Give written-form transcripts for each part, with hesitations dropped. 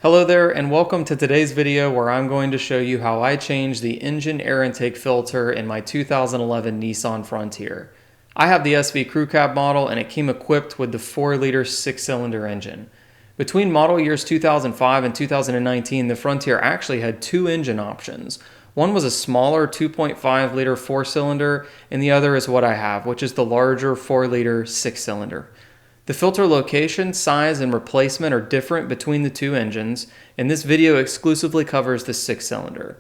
Hello there and welcome to today's video where I'm going to show you how I changed the engine air intake filter in my 2011 Nissan Frontier. I have the SV Crew Cab model and it came equipped with the 4-liter 6-cylinder engine. Between model years 2005 and 2019, the Frontier actually had two engine options. One was a smaller 2.5-liter 4-cylinder and the other is what I have, which is the larger 4-liter 6-cylinder. The filter location, size, and replacement are different between the two engines, and this video exclusively covers the 6-cylinder.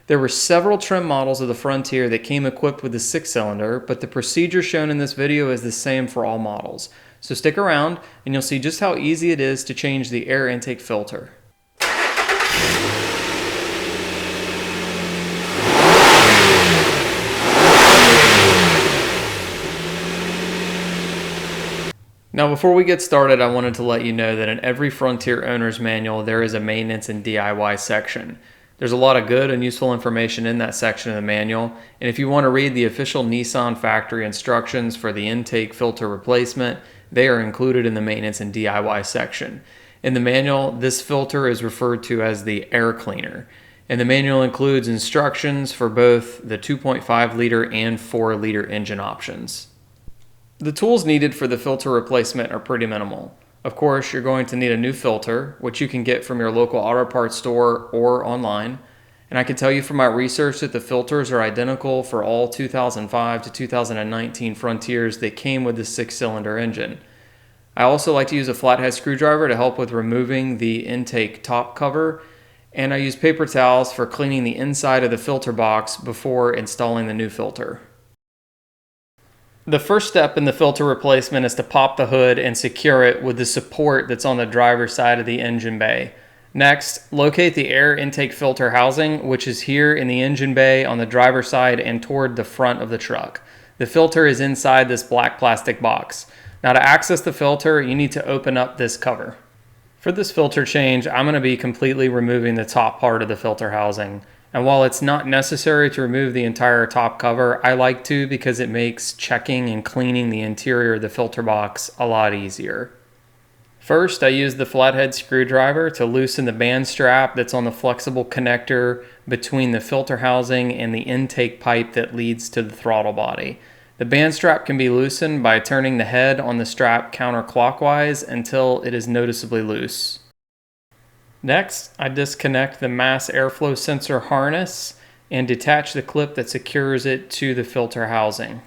There were several trim models of the Frontier that came equipped with the 6-cylinder, but the procedure shown in this video is the same for all models. So stick around and you'll see just how easy it is to change the air intake filter. Now before we get started, I wanted to let you know that in every Frontier owner's manual there is a maintenance and DIY section. There's a lot of good and useful information in that section of the manual, and if you want to read the official Nissan factory instructions for the intake filter replacement, they are included in the maintenance and DIY section. In the manual, this filter is referred to as the air cleaner, and the manual includes instructions for both the 2.5-liter and 4-liter engine options. The tools needed for the filter replacement are pretty minimal. Of course, you're going to need a new filter, which you can get from your local auto parts store or online. And I can tell you from my research that the filters are identical for all 2005 to 2019 Frontiers that came with the 6-cylinder engine. I also like to use a flathead screwdriver to help with removing the intake top cover, and I use paper towels for cleaning the inside of the filter box before installing the new filter. The first step in the filter replacement is to pop the hood and secure it with the support that's on the driver's side of the engine bay. Next, locate the air intake filter housing, which is here in the engine bay on the driver's side and toward the front of the truck. The filter is inside this black plastic box. Now to access the filter, you need to open up this cover. For this filter change, I'm going to be completely removing the top part of the filter housing. And while it's not necessary to remove the entire top cover, I like to because it makes checking and cleaning the interior of the filter box a lot easier. First, I use the flathead screwdriver to loosen the band strap that's on the flexible connector between the filter housing and the intake pipe that leads to the throttle body. The band strap can be loosened by turning the head on the strap counterclockwise until it is noticeably loose. Next, I disconnect the mass airflow sensor harness and detach the clip that secures it to the filter housing.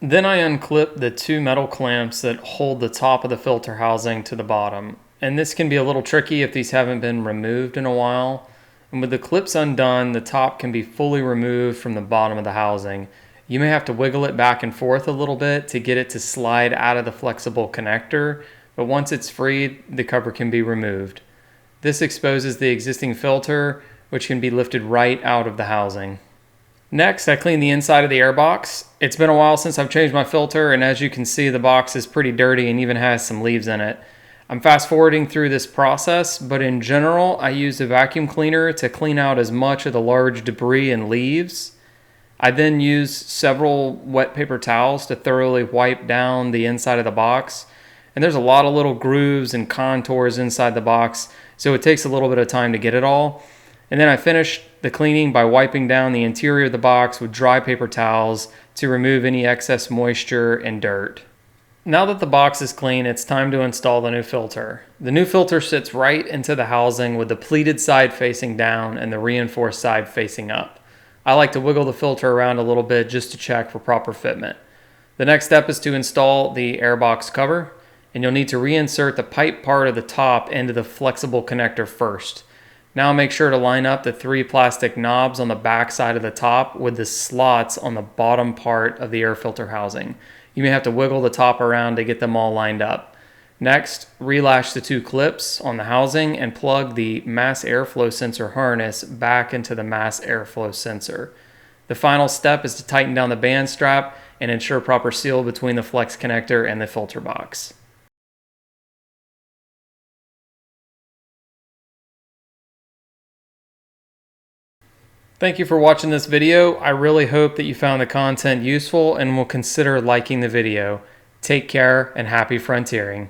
Then I unclip the two metal clamps that hold the top of the filter housing to the bottom. And this can be a little tricky if these haven't been removed in a while. And with the clips undone, the top can be fully removed from the bottom of the housing. You may have to wiggle it back and forth a little bit to get it to slide out of the flexible connector, but once it's freed, the cover can be removed. This exposes the existing filter, which can be lifted right out of the housing. Next, I clean the inside of the air box. It's been a while since I've changed my filter, and as you can see, the box is pretty dirty and even has some leaves in it. I'm fast forwarding through this process, but in general, I use a vacuum cleaner to clean out as much of the large debris and leaves. I then use several wet paper towels to thoroughly wipe down the inside of the box. And there's a lot of little grooves and contours inside the box, so it takes a little bit of time to get it all. And then I finish the cleaning by wiping down the interior of the box with dry paper towels to remove any excess moisture and dirt. Now that the box is clean, it's time to install the new filter. The new filter sits right into the housing with the pleated side facing down and the reinforced side facing up. I like to wiggle the filter around a little bit just to check for proper fitment. The next step is to install the airbox cover, and you'll need to reinsert the pipe part of the top into the flexible connector first. Now make sure to line up the 3 plastic knobs on the back side of the top with the slots on the bottom part of the air filter housing. You may have to wiggle the top around to get them all lined up. Next, relash the 2 clips on the housing and plug the mass airflow sensor harness back into the mass airflow sensor. The final step is to tighten down the band strap and ensure proper seal between the flex connector and the filter box. Thank you for watching this video. I really hope that you found the content useful and will consider liking the video. Take care and happy frontiering.